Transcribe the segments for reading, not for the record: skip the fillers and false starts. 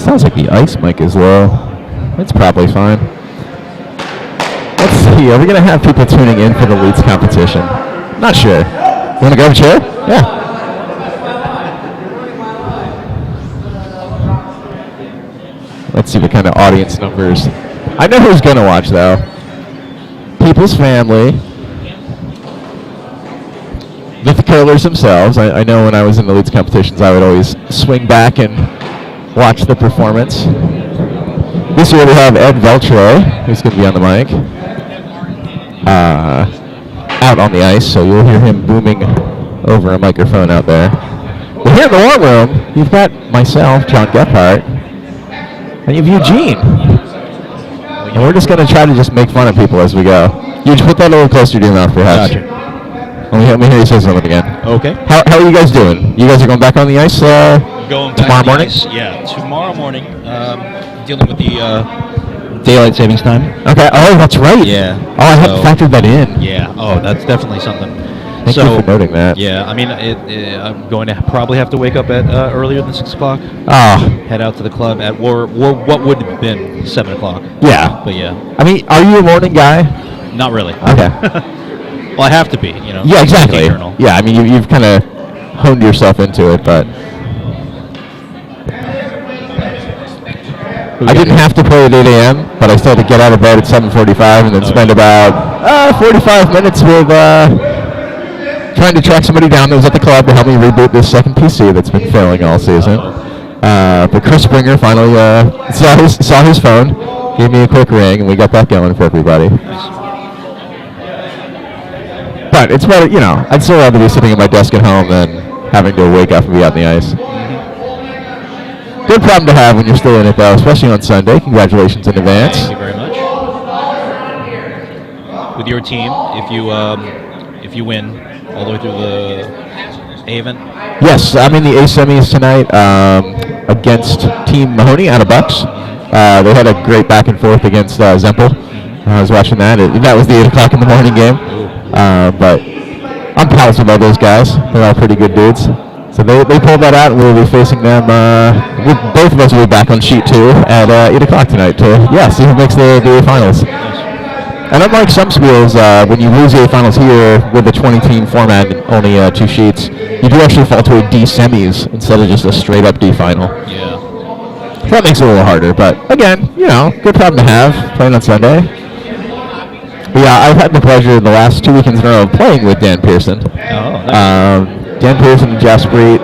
Sounds like the ice mic is low. It's probably fine. Let's see. Are we going to have people tuning in for the Leeds competition? Not sure. You want to grab a chair? Yeah. Let's see what kind of audience numbers. I know who's going to watch, though. People's Family. The curlers themselves. I know when I was in the Leeds competitions, I would always swing back and watch the performance. This year we have Ed Veltro, who's going to be on the mic, out on the ice, so you'll hear him booming over a microphone out there. But here in the warm room, you've got myself, John Gephardt, and you have Eugene. And we're just going to try to just make fun of people as we go. You just put that a little closer to your mouth, perhaps. Gotcha. Let me hear you say something again. Okay. How are you guys doing? You guys are going back on the ice going tomorrow morning? Ice, yeah, tomorrow morning. Dealing with the daylight savings time. Okay. Oh, that's right. Yeah. Oh, I hadn't factored that in. Yeah. Oh, that's definitely something. Thank you for noting that. Yeah. I mean, I'm going to probably have to wake up at earlier than 6 o'clock. Oh. Head out to the club at what would have been 7 o'clock. Yeah. But yeah. I mean, are you a morning guy? Not really. Okay. Well, I have to be, you know. Yeah, exactly. Yeah, I mean, you've kind of honed yourself into it, but I didn't have to play at 8 a.m., but I still had to get out of bed at 7:45 and then spend about 45 minutes with trying to track somebody down that was at the club to help me reboot this second PC that's been failing all season. But Chris Springer finally saw his phone, gave me a quick ring, and we got that going for everybody. But it's better, I'd still rather be sitting at my desk at home than having to wake up and be out in the ice. Good problem to have when you're still in it, though, especially on Sunday. Congratulations in advance. Thank you very much. With your team, if you win all the way through the A event? Yes, I'm in the A semis tonight against Team Mahoney out of Bucks. They had a great back and forth against Zempel. I was watching that. That was the 8 o'clock in the morning game. But I'm pals with all those guys. They're all pretty good dudes. So they pulled that out, and we'll be facing them. Both of us will be back on sheet 2 at 8 o'clock tonight to see who makes the A finals. And unlike some schools, when you lose the A finals here with the 20-team format and only 2 sheets, you do actually fall to a D semis instead of just a straight-up D final. Yeah. That makes it a little harder, but again, good problem to have playing on Sunday. But yeah, I've had the pleasure the last 2 weekends in a row of playing with Dan Pearson. Oh, nice. Dan Pearson and Jeff Spreet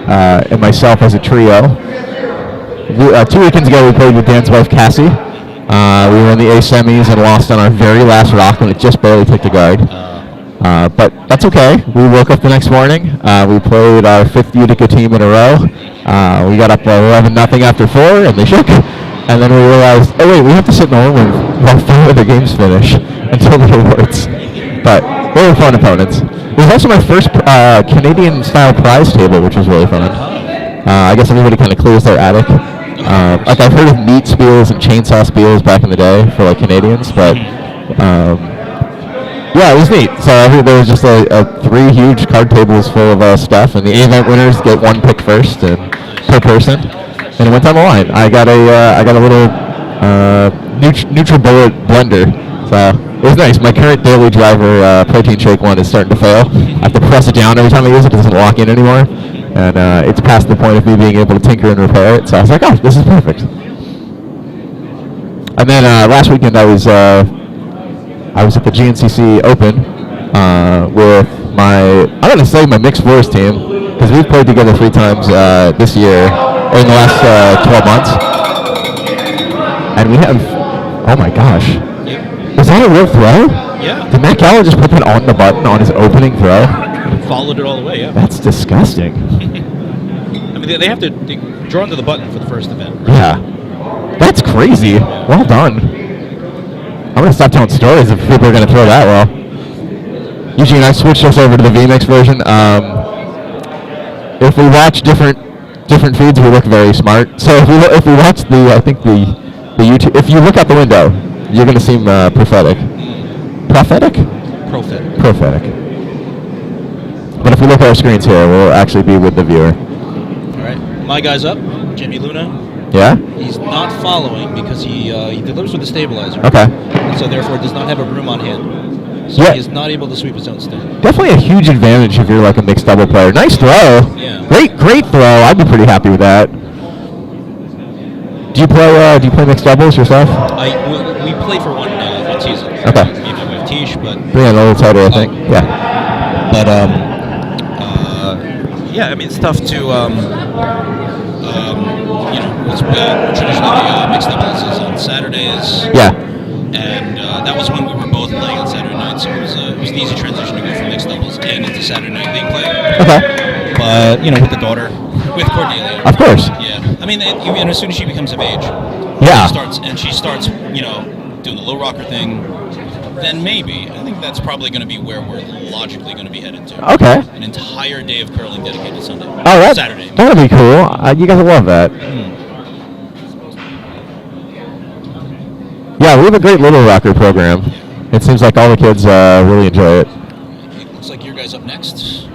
and myself as a trio. 2 weekends ago, we played with Dan's wife, Cassie. We were in the A semis and lost on our very last rock when it just barely took the guard. But that's okay. We woke up the next morning. We played our 5th Utica team in a row. We got up 11-0 after 4, and they shook. And then we realized, oh wait, we have to sit in the room while 5 other games finish until the awards. But they were fun opponents. It was also my first Canadian-style prize table, which was really fun. I guess everybody kind of clears their attic. Like I've heard of meat spiels and chainsaw spiels back in the day for like Canadians, but yeah, it was neat. So there was just 3 huge card tables full of stuff, and the event winners get 1 pick first and per person, and it went down the line. I got a little NutriBullet blender, so it was nice. My current daily driver protein shake one is starting to fail. I have to press it down every time I use it. It doesn't lock in anymore. And it's past the point of me being able to tinker and repair it. So I was like, oh, this is perfect. And then last weekend I was at the GNCC Open with I'm going to say my mixed fours team, because we've played together 3 times this year, or in the last 12 months. And we have, oh my gosh. Yep. Was that a real throw? Yeah. Did Matt Keller just put that on the button on his opening throw? Followed it all the way, yeah. That's disgusting. I mean, they have to draw into the button for the first event. Right? Yeah. That's crazy. Well done. I'm going to stop telling stories if people are going to throw that well. Eugene, I switched us over to the VMix version. If we watch different feeds, we look very smart. So if we watch the YouTube, if you look out the window, you're going to seem prophetic. Prophetic? Prophetic. But if we look at our screens here, we'll actually be with the viewer. All right. My guy's up, Jimmy Luna. Yeah? He's not following because he delivers with a stabilizer. Okay. And so therefore does not have a broom on hand. So he is not able to sweep his own stand. Definitely a huge advantage if you're like a mixed double player. Nice throw. Yeah. Great throw. I'd be pretty happy with that. Do you play mixed doubles yourself? We played for one season. Okay. Even with Tish, but Yeah, a little tighter, I think. Yeah. But yeah, I mean it's tough to what's traditionally mixed doubles is on Saturdays. Yeah. And that was when we were both playing on Saturday night, so it was an easy transition to go from mixed doubles and into Saturday night league play. Okay. But with the daughter, with Cordelia. Of course. Yeah. I mean, and as soon as she becomes of age, yeah, she starts, doing the low rocker thing. Then maybe I think that's probably going to be where we're logically going to be headed to. Okay. An entire day of curling dedicated to Sunday. Oh, Saturday. That'd be cool. You guys will love that. Yeah, we have a great Little Rocker program. It seems like all the kids really enjoy it. It looks like your guy's up next.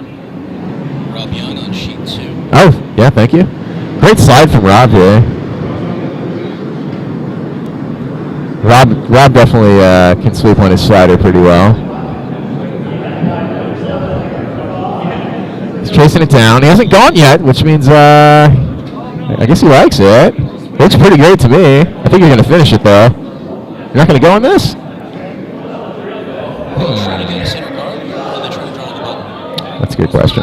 Rob Young on sheet 2. Oh, yeah, thank you. Great slide from Rob here. Rob definitely can sweep on his slider pretty well. He's chasing it down. He hasn't gone yet, which means I guess he likes it. Looks pretty great to me. I think you're going to finish it, though. You're not going to go on this? trying to get a center guard, or are they trying to draw the button? That's a good question.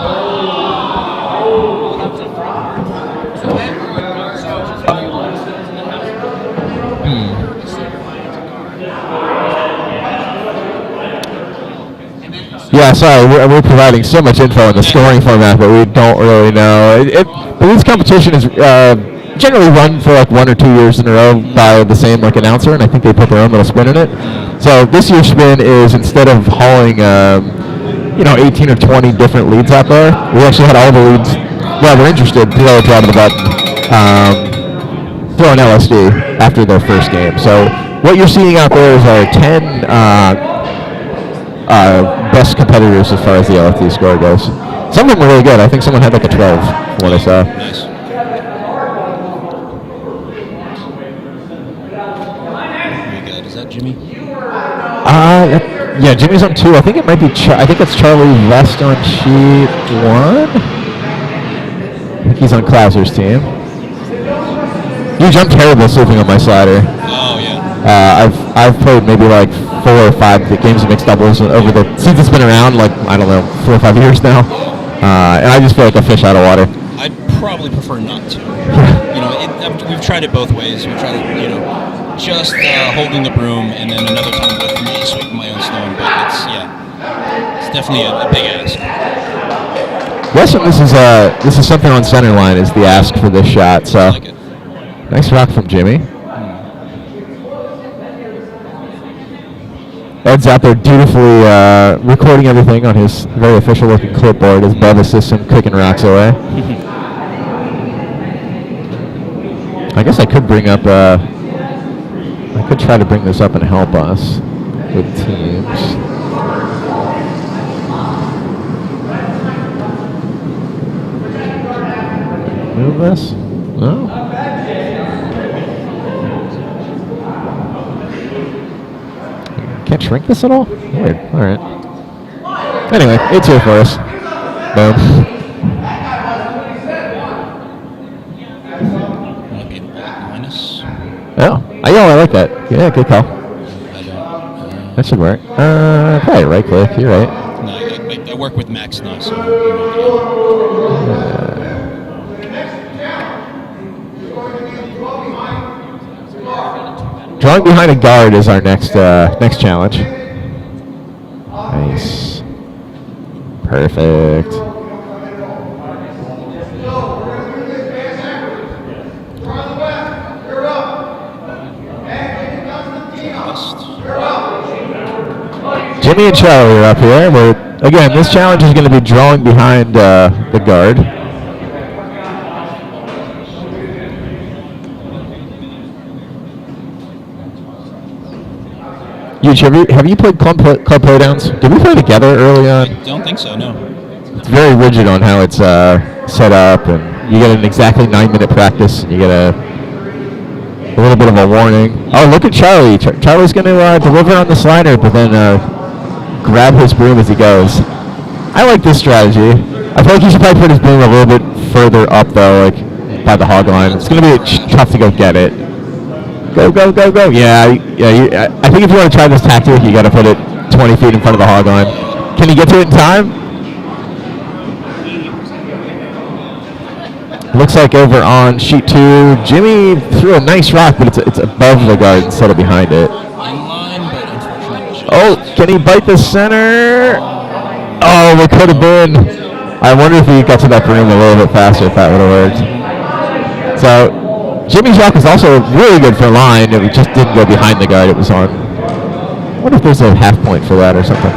Yeah, sorry, we're providing so much info in the scoring format, but we don't really know. But this competition is generally run for like 1 or 2 years in a row by the same like announcer, and I think they put their own little spin in it. So this year's spin is, instead of hauling 18 or 20 different leads out there, we actually had all the leads that were interested throw a draw to the button, throw an LSD after their first game. So what you're seeing out there is our 10 best competitors as far as the LFD score goes. Some of them were really good. I think someone had like a 12 from what I saw. Nice. Very good. Is that Jimmy? Yeah, Jimmy's on 2. I think it might be. I think it's Charlie West on sheet 1. I think he's on Klauser's team. Huge, I'm terrible sleeping on my slider. Oh yeah. I've played maybe like 4 or 5 games of mixed doubles over since it's been around, like, I don't know, 4 or 5 years now. And I just feel like a fish out of water. I'd probably prefer not to. We've tried it both ways. We've tried it, just holding the broom, and then another time with me sweeping my own stone. But it's definitely a big ask. Yes, and this is something on center line is the ask for this shot. So I like it. Nice rock from Jimmy. Ed's out there dutifully recording everything on his very official-looking clipboard as Bub assists him kicking rocks away. I guess I could bring up. I could try to bring this up and help us with teams. Move this? No. Can't shrink this at all? Weird. Alright. Anyway, it's here for us. Boom. Might be minus. Oh, I like that. Yeah, good call. I don't. That should work. Probably right click. You're right. No, I work with Max now, so. Drawing behind a guard is our next challenge. Nice. Perfect. Jimmy and Charlie are up here. Again, this challenge is going to be drawing behind the guard. Have you played club playdowns? Did we play together early on? I don't think so, no. It's very rigid on how it's set up, and you get an exactly 9-minute practice, and you get a little bit of a warning. Oh, look at Charlie. Charlie's going to deliver on the slider, but then grab his broom as he goes. I like this strategy. I feel like he should probably put his broom a little bit further up, though, like by the hog line. It's going to be tough to go get it. Go, go, go, go. Yeah. I think if you want to try this tactic, you got to put it 20 feet in front of the hog line. Can he get to it in time? Looks like over on sheet 2, Jimmy threw a nice rock, but it's above the guard instead of behind it. Oh, can he bite the center? Oh, it could have been. I wonder if he got to that broom a little bit faster if that would have worked. So Jimmy's rock is also really good for line. It just didn't go behind the guard it was on. I wonder if there's a half point for that or something.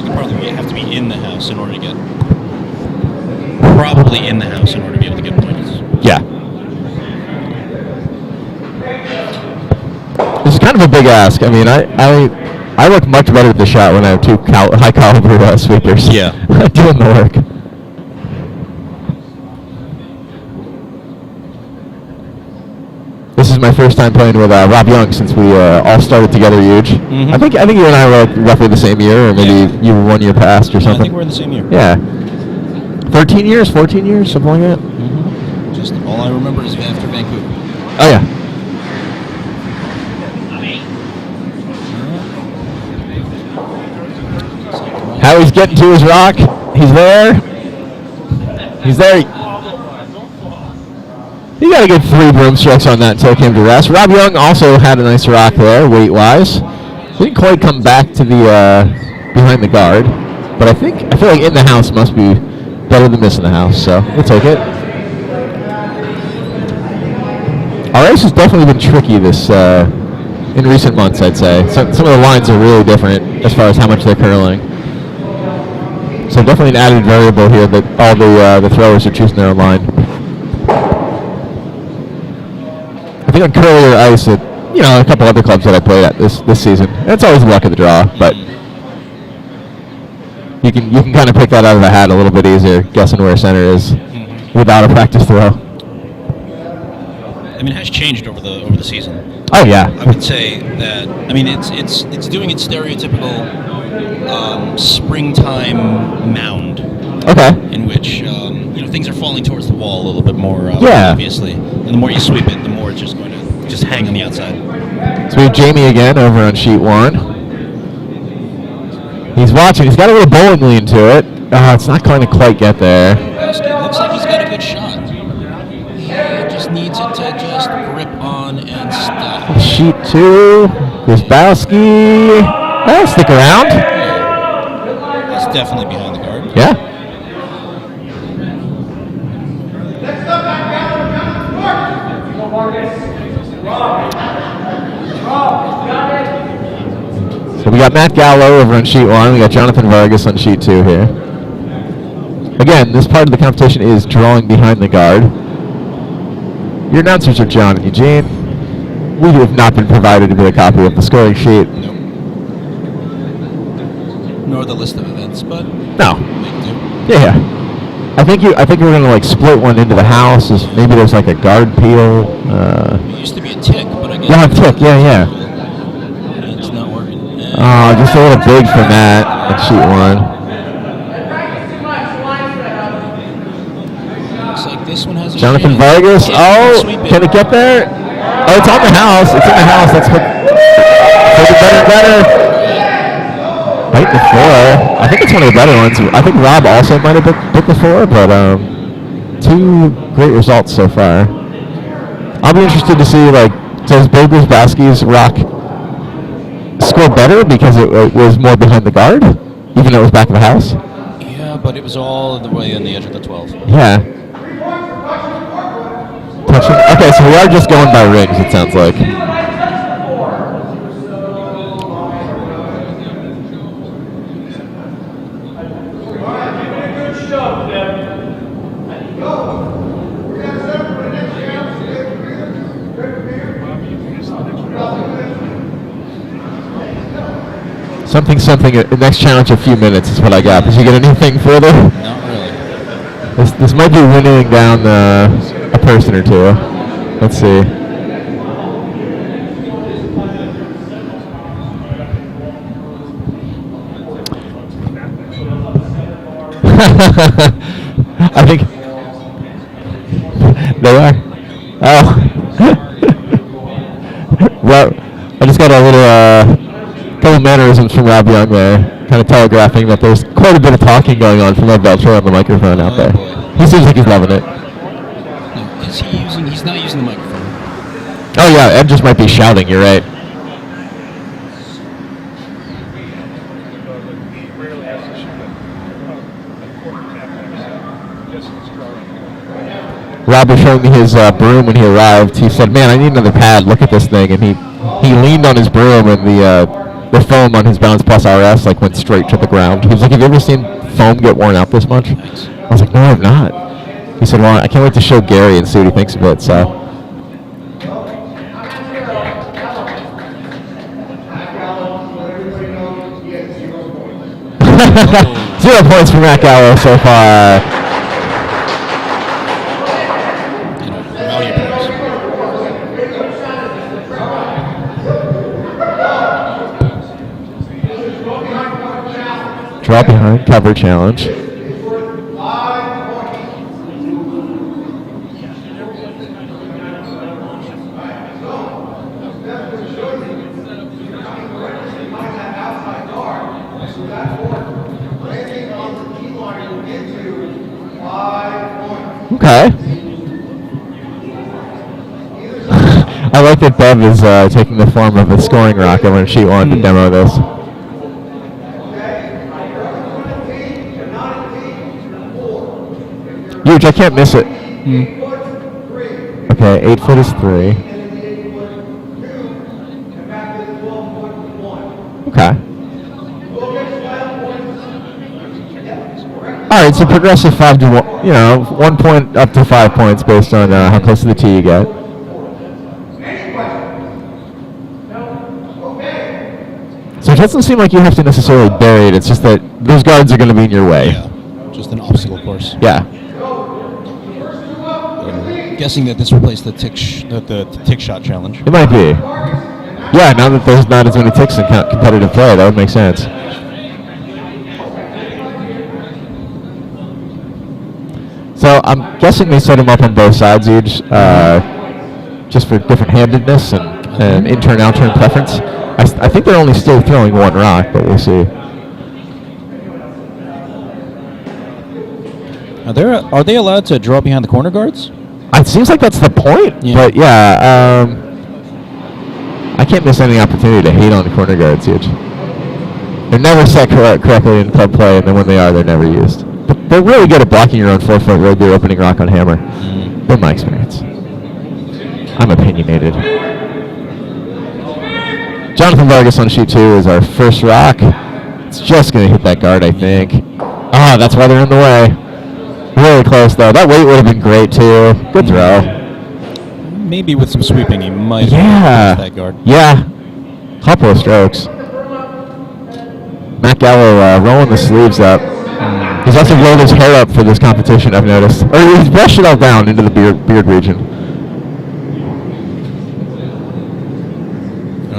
You probably have to be in the house in order to get. Probably in the house in order to be able to get points. Yeah. This is kind of a big ask. I mean, I look much better at the shot when I have 2 high caliber sweepers. Yeah. Doing the work. This is my first time playing with Rob Young since we all started together huge. Mm-hmm. I think you and I were like roughly the same year, or maybe you were 1 year past or something. I think we're in the same year. Yeah. 13 years, 14 years, something like that. Mm-hmm. Just all I remember is after Vancouver. Oh yeah. getting to his rock. He's there. He's there. He got a good 3 broom strokes on that until it came to rest. Rob Young also had a nice rock there, weight-wise. Didn't quite come back to the behind the guard, but I feel like in the house must be better than missing the house, so we'll take it. Our ice has definitely been tricky this in recent months, I'd say. Some of the lines are really different as far as how much they're curling. So definitely an added variable here that all the throwers are choosing their own line. I think on curlier ice at a couple other clubs that I played at this season, it's always the luck of the draw, but you can kind of pick that out of the hat a little bit easier, guessing where center is without a practice throw. I mean, it has changed over the season. Oh yeah. I would say that. I mean, it's doing its stereotypical springtime mound. Okay. In which things are falling towards the wall a little bit more obviously, and the more you sweep it, the more it's just going to just hang on the outside. So we have Jamie again over on sheet 1. He's watching. He's got a little bowling lean to it. It's not going to quite get there. Looks like he's got a good shot. He just needs it to just grip on and stop. Sheet 2. Grisbowski. That'll stick around. That's definitely behind the guard. Yeah. So we got Matt Gallo over on sheet 1. We got Jonathan Vargas on sheet 2 here. Again, this part of the competition is drawing behind the guard. Your announcers are John and Eugene. We have not been provided with a copy of the scoring sheet. Nope. Nor the list of events, but no. Yeah. I think we're gonna split one into the house. Maybe there's a guard peel. It used to be a tick, but I guess. Yeah, a tick. Yeah. It's not working. Oh, just a little big for Matt on sheet 1. Looks like this one has a Jonathan chance. Vargas. Oh, can it get there? Oh, it's on the house. It's in the house. That's what. Better. Right the 4. I think it's one of the better ones. I think Rob also might have hit the 4, but 2 great results so far. I'll be interested to see does Bill Grisbowski's rock score better because it was more behind the guard, even though it was back of the house? Yeah, but it was all the way on the edge of the 12. Yeah. Okay, so we are just going by rings, it sounds like. Something. Next challenge, a few minutes is what I got. Did you get anything further? Not really. This might be winnowing down a person or two. Let's see. I think they are. Oh. Well, I just got a little couple mannerisms from Rob Young there, kind of telegraphing that there's quite a bit of talking going on from Ed Belcher on the microphone out there. Boy. He seems like he's loving it. No, he's not using the microphone. Oh yeah, Ed just might be shouting, you're right. Rob was showing me his broom when he arrived. He said, "Man, I need another pad. Look at this thing." And he leaned on his broom, and the foam on his Balance Plus RS went straight to the ground. He was like, "Have you ever seen foam get worn out this much?" Nice. I was like, "No, I've not." He said, "Well, I can't wait to show Gary and see what he thinks of it." So. Oh. 0 points for Matt Gallo so far. Rowdy points. Draw behind, cover challenge. Okay. I like that Bev is taking the form of a scoring rock over on sheet 1 to demo this. Huge, I can't miss it. Okay, 8 foot is 3. Okay. All right, so progressive 5 to 1, 1 point up to 5 points based on how close to the tee you get. So it doesn't seem like you have to necessarily bury it. It's just that those guards are going to be in your way. Yeah, just an obstacle course. Yeah. I'm guessing that this replaced the tick shot challenge. It might be. Yeah, now that there's not as many ticks in competitive play, that would make sense. So I'm guessing they set them up on both sides, just for different handedness and in-turn-out-turn preference. I think they're only still throwing one rock, but we'll see. Are they allowed to draw behind the corner guards? It seems like that's the point, but yeah, I can't miss any opportunity to hate on the corner guards, Huge. They're never set correctly in club play, and then when they are, they're never used. But they're really good at blocking your own 4-foot road beer opening rock on hammer. In my experience. I'm opinionated. Jonathan Vargas on sheet 2 is our first rock. It's just going to hit that guard, I think. That's why they're in the way. Really close, though. That weight would have been great, too. Good throw. Maybe with some sweeping, he might have that guard. Yeah. Couple of strokes. Matt Gallo rolling the sleeves up. He's also rolled his hair up for this competition, I've noticed. Or he's brushed it all down into the beard region.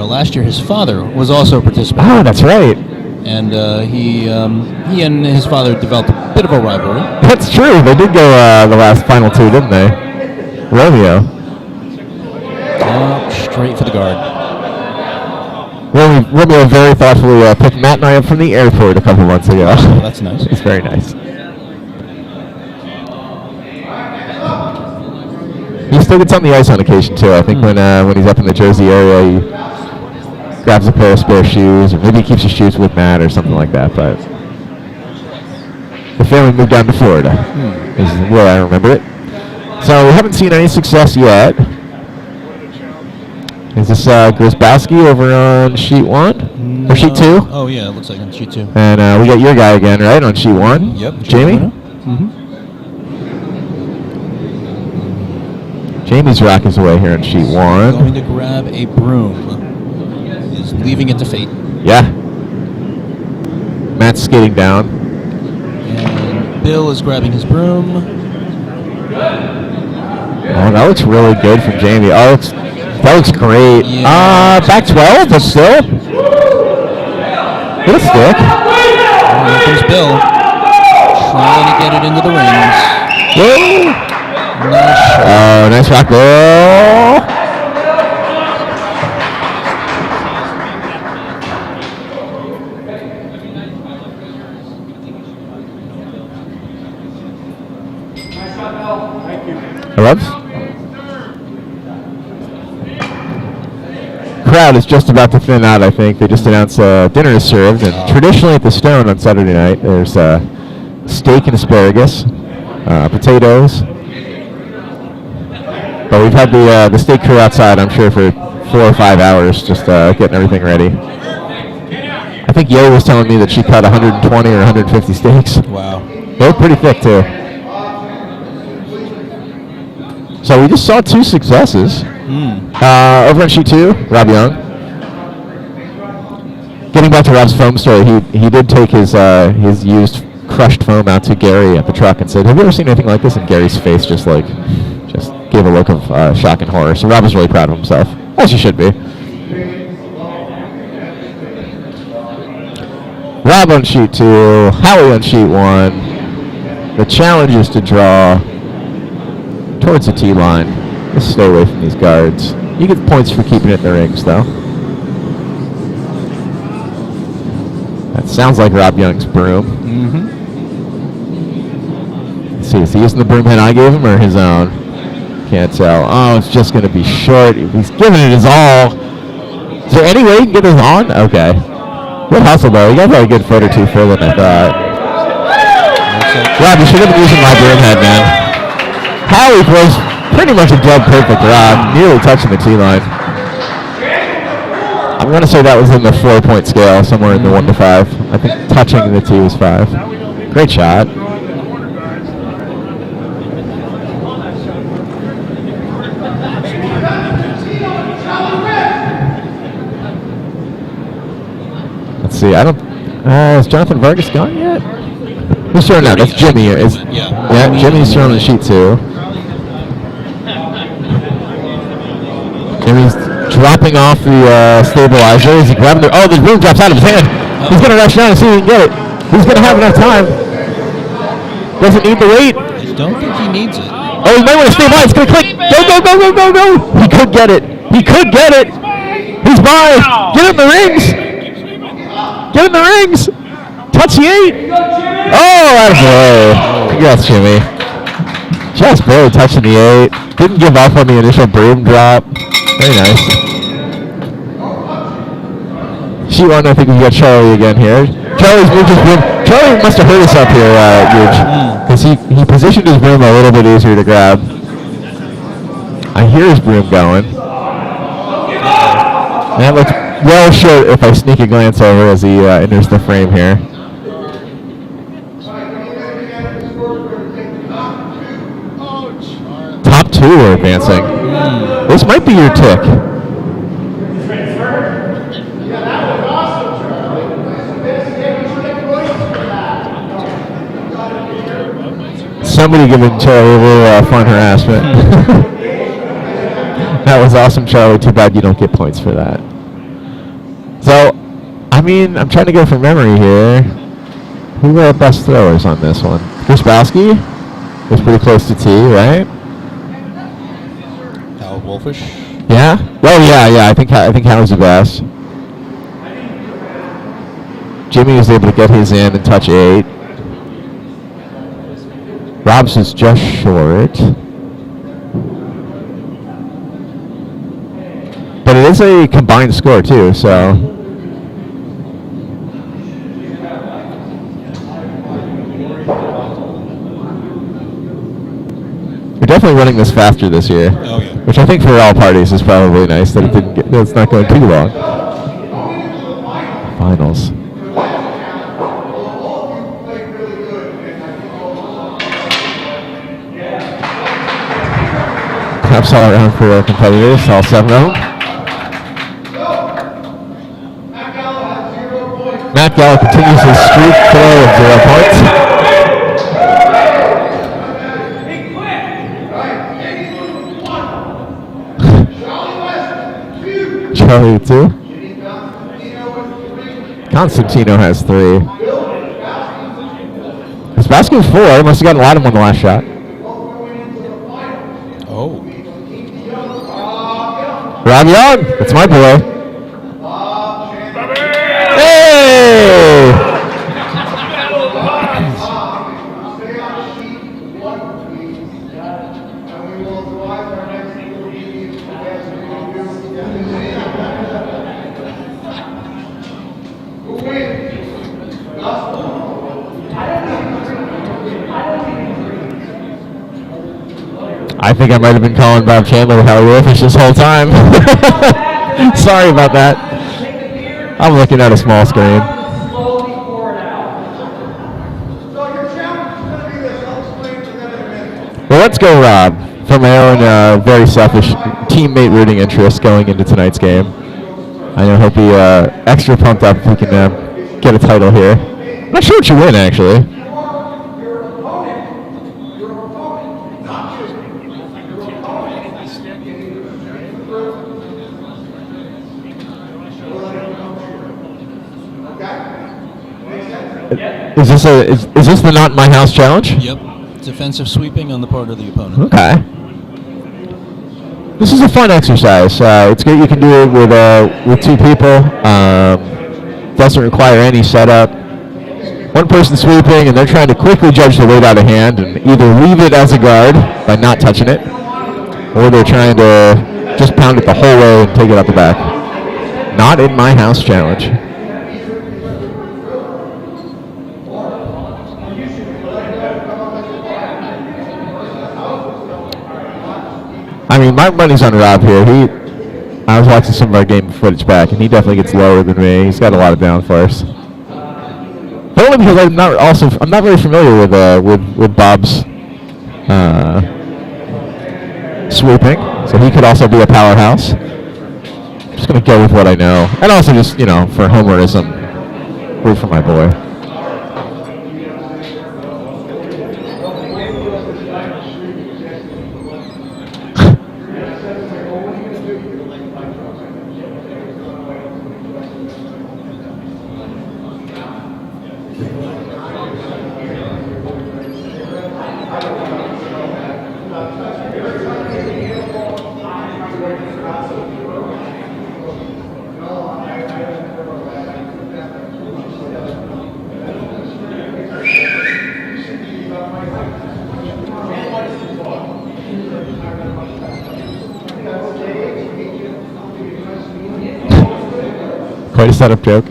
Last year, his father was also participating. Oh, that's right. And he and his father developed a bit of a rivalry. That's true. They did go the last final 2, didn't they? Romeo. Straight for the guard. Romeo very thoughtfully picked Matt and I up from the airport a couple months ago. Oh, that's nice. It's very nice. He still gets on the ice on occasion, too. I think when he's up in the Jersey area, he grabs a pair of spare shoes, or maybe he keeps his shoes with Matt or something like that. But the family moved down to Florida, is where I remember it. So we haven't seen any success yet. Is this Grisbowski over on sheet 1? Or sheet 2? Oh, yeah, it looks like on sheet 2. And we got your guy again, right, on sheet 1? Yep. Jamie? Jamie's rock his away here on sheet 1. Going to grab a broom. Is leaving it to fate. Yeah. Matt's skating down. And Bill is grabbing his broom. Oh, that looks really good from Jamie. Oh, that looks great. Yeah. Back 12, but still. Good stick. Here comes Bill. Trying to get it into the rings. Whoa. Nice shot. Oh, nice rock goal. Hello? Crowd is just about to thin out, I think. They just announced dinner is served, and traditionally at the Stone on Saturday night, there's steak and asparagus, potatoes. But we've had the steak crew outside, I'm sure, for 4 or 5 hours, just getting everything ready. I think Ye was telling me that she cut 120 or 150 steaks. Wow. They look pretty thick, too. So we just saw 2 successes. Over on sheet 2, Rob Young. Getting back to Rob's foam story, he did take his used crushed foam out to Gary at the truck and said, "Have you ever seen anything like this?" And Gary's face just gave a look of shock and horror. So Rob was really proud of himself, as he should be. Rob on sheet 2, Howie on sheet 1. The challenge is to draw towards the tee line. Just stay away from these guards. You get points for keeping it in the rings, though. That sounds like Rob Young's broom. Let's see, is he using the broom head I gave him or his own? Can't tell. Oh, it's just going to be short. He's giving it his all. Is there any way he can get his on? Okay. Good hustle, though. He got probably a good foot or two further than I thought. Rob, you should have been using my broom head, man. Howie was pretty much a dead perfect Rob, nearly touching the tee line. I'm going to say that was in the 4-point scale, somewhere in the 1 to 5. I think touching the tee was 5. Great shot. Let's see. I don't. Is Jonathan Vargas gone yet? Who's throwing that? That's Jimmy. Yeah, Jimmy's throwing the sheet too. Jimmy's dropping off the stabilizer. Is he grabbing the? Oh, the broom drops out of his hand. He's gonna rush down and see if he can get it. He's gonna have enough time. Doesn't need the weight. I don't think he needs it. Oh, he might want to stay by. It's gonna click. Go, go, go, go, go, go. He could get it. He could get it. He's by. Get in the rings. Get in the rings! Touch the 8! Oh, attaboy. Congrats, Jimmy. Just barely touching the 8. Didn't give up on the initial broom drop. Very nice. Sheet 1, I think we got Charlie again here. Charlie's moved his broom. Charlie must have hurt us up here, Huge. Because he positioned his broom a little bit easier to grab. I hear his broom going. That looks well short if I sneak a glance over as he enters the frame here. Top 2 are advancing. This might be your tick. Somebody giving Charlie a little fun harassment. That was awesome, Charlie. Too bad you don't get points for that. So, I mean, I'm trying to go from memory here. Who were our best throwers on this one? Chris Bowski was pretty close to T, right? Hal Wolfish? Yeah? Well, yeah. I think Hal was the best. Jimmy was able to get his in and touch 8. Rob's is just short. But it is a combined score, too, so. We're definitely running this faster this year. Oh, yeah. Which I think for all parties is probably nice that it's not going too long. Finals. Claps all around for our competitors, all 7 of them. Matt Gallo continues his streak today of 0 points. Charlie with 2. Constantino has 3. His basket was 4. Must have gotten a lot of them on the last shot. Oh. Rob Young, that's my boy. Hey! I think I might have been calling Bob Chandler with Howie Wolfish this whole time. Sorry about that. I'm looking at a small screen. Well, let's go, Rob, for my own very selfish teammate rooting interest going into tonight's game. I know he'll be extra pumped up if we can get a title here. I'm not sure what you win, actually. Is this the Not My House challenge? Yep. Defensive sweeping on the part of the opponent. Okay. This is a fun exercise. It's great you can do it with 2 people. Doesn't require any setup. one person sweeping, and they're trying to quickly judge the weight out of hand and either leave it as a guard by not touching it, or they're trying to just pound it the whole way and take it out the back. Not in my house challenge. I mean, my money's on Rob here. I was watching some of our game footage back, and he definitely gets lower than me. He's got a lot of downforce. But only because I'm not very familiar with Bob's sweeping, so he could also be a powerhouse. Just gonna go with what I know, and also just for homerism, root for my boy. Quite a setup joke.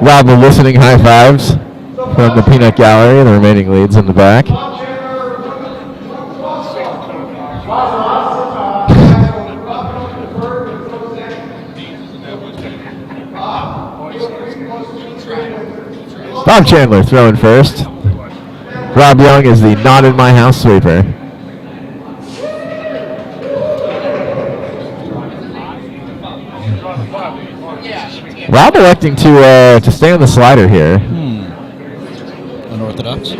Rob, the listening high fives from the peanut gallery, the remaining leads in the back. Bob Chandler throwing first. Rob Young is the not in my house sweeper. Rob electing to stay on the slider here. Unorthodox.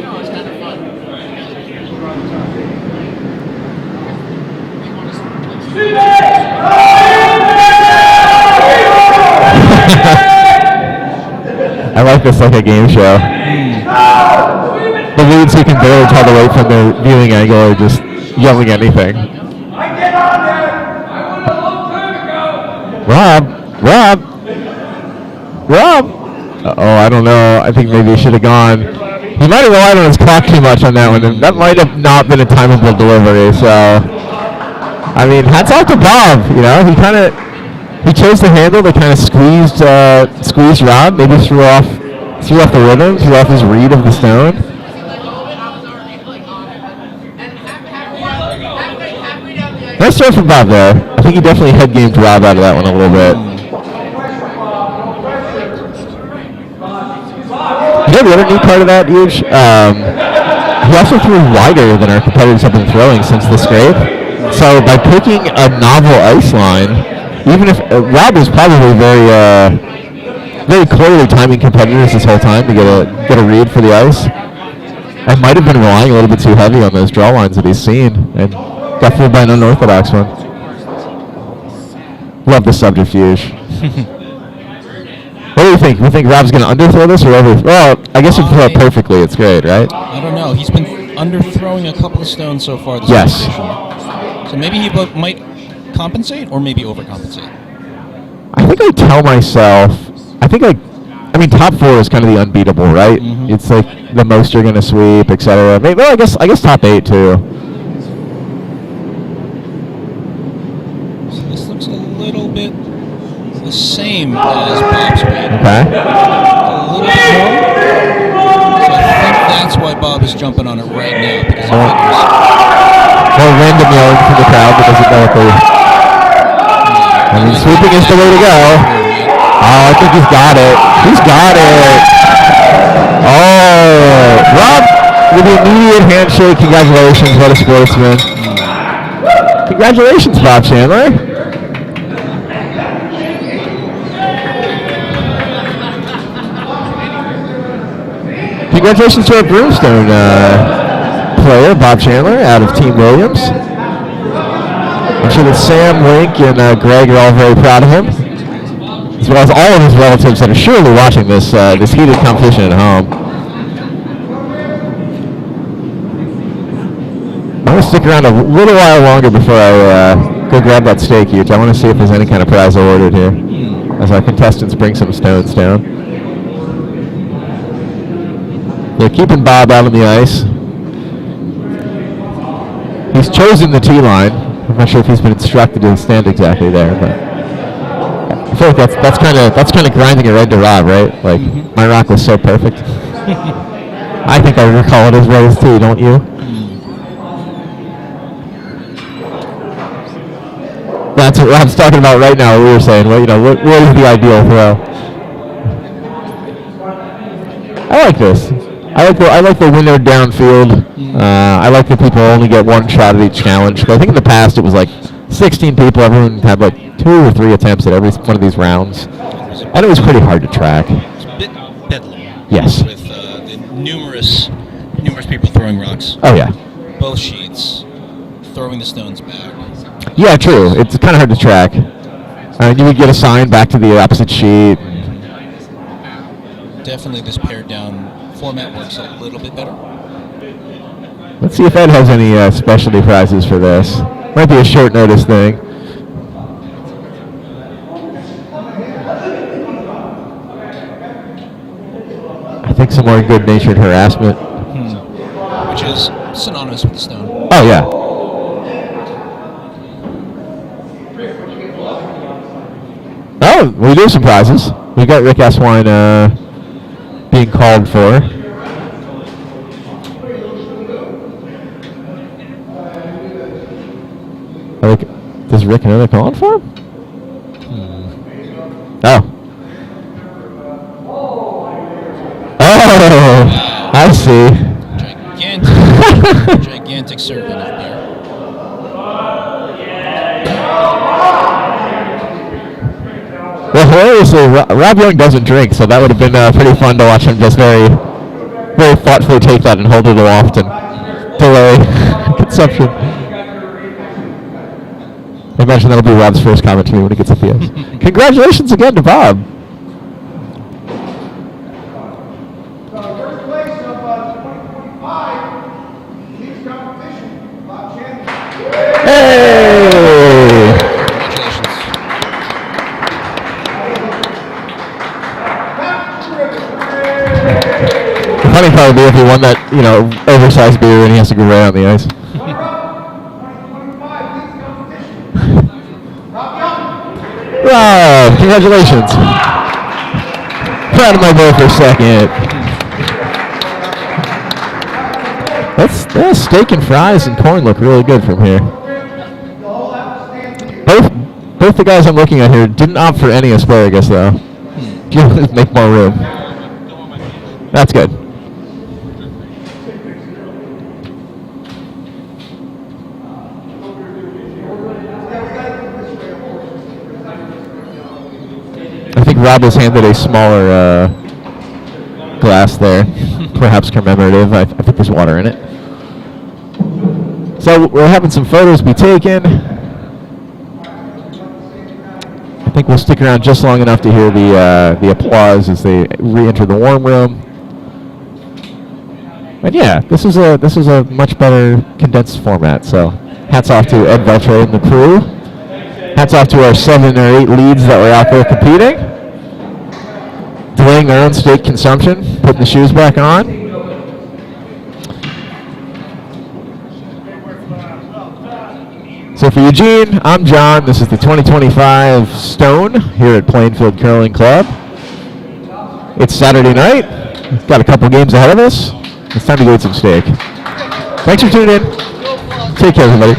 I like this like a game show. The leads who can barely tell the weight from their viewing angle are just yelling anything. Rob! I don't know. I think maybe he should have gone. He might have relied on his clock too much on that one, and that might have not been a timeable delivery. So, I mean, hats off to Bob. He chose the handle that kind of squeezed Rob. Maybe threw off the rhythm, threw off his read of the stone. Nice throw from Bob there. I think he definitely head gamed Rob out of that one a little bit. The other neat part of that, Huge, he also threw wider than our competitors have been throwing since the scrape. So by picking a novel ice line, even if Rob was probably very clearly timing competitors this whole time to get a read for the ice, and might have been relying a little bit too heavy on those draw lines that he's seen, and got fooled by an unorthodox one. Love the subterfuge. What do you think? You think Rob's going to underthrow this or over? Well, I guess if you throw it perfectly, it's great, right? I don't know. He's been underthrowing a couple of stones so far this yes. competition. So maybe he might compensate or maybe overcompensate. I think I tell myself, top four is kind of the unbeatable, right? Mm-hmm. It's like the most you're going to sweep, etc. Maybe, well, I guess top 8 too. So this looks a little bit the same as Bob's speed. Okay. A little bit more. So I think that's why Bob is jumping on it right now, because he figures more random yelling from the crowd that doesn't know what they. I mean, sweeping is the way to go. Oh, I think he's got it. He's got it. Oh, Rob with the immediate handshake. Congratulations, what a sportsman. Congratulations, Bob Chandler. Congratulations to our Broomstone player, Bob Chandler, out of Team Williams. I'm sure that Sam, Link, and Greg are all very proud of him. as well as all of his relatives that are surely watching this this heated competition at home. I'm going to stick around a little while longer before I go grab that steak huge. I want to see if there's any kind of prize awarded here as our contestants bring some stones down. They're keeping Bob out on the ice. He's chosen the T line. I'm not sure if he's been instructed to stand exactly there, but I feel like that's kind of grinding it right to Rob, right? Like my rock was so perfect. I think I recall it as right as T, don't you? That's what Rob's talking about right now. We were saying, well, what is the ideal throw? I like this. I like the window downfield. I like that people only get one shot at each challenge. But I think in the past it was like 16 people. Everyone had like 2 or 3 attempts at every one of these rounds, and it was pretty hard to track. It's a bit bedlam. Yes. With the numerous people throwing rocks. Oh yeah. Both sheets, throwing the stones back. Yeah, true. It's kind of hard to track. You would get assigned back to the opposite sheet. Definitely this pared down format works a little bit better. Let's see if Ed has any specialty prizes for this. Might be a short notice thing. I think some more good-natured harassment. Which is synonymous with the stone. Oh, yeah. Oh, we do have some prizes. We got Rick Eswine being called for. Does Rick know they're calling for him? Oh. Oh, I see. Gigantic serving of beer. Well, hilariously, Rob Young doesn't drink, so that would have been pretty fun to watch him just very, very thoughtfully take that and hold it aloft and delay consumption. I imagine that'll be Rob's first comment to me when he gets up the ice. Congratulations again to Bob. Hey! The funny part would be if he won that, oversized beer and he has to go right on the ice. Rob, congratulations. Proud of my boy for a second. That's steak and fries and corn look really good from here. Both the guys I'm looking at here didn't opt for any asparagus though. Just make more room. That's good. I think Rob was handed a smaller glass there, perhaps commemorative. I think there's water in it. So we're having some photos be taken. I think we'll stick around just long enough to hear the applause as they re-enter the warm room. And yeah, this is a much better condensed format. So hats off to Ed Veltre and the crew. Hats off to our 7 or 8 leads that were out there competing, delaying their own steak consumption, putting the shoes back on. So for Eugene, I'm John. This is the 2025 Stone here at Plainfield Curling Club. It's Saturday night. We've got a couple games ahead of us. It's time to go eat some steak. Thanks for tuning in. Take care, everybody.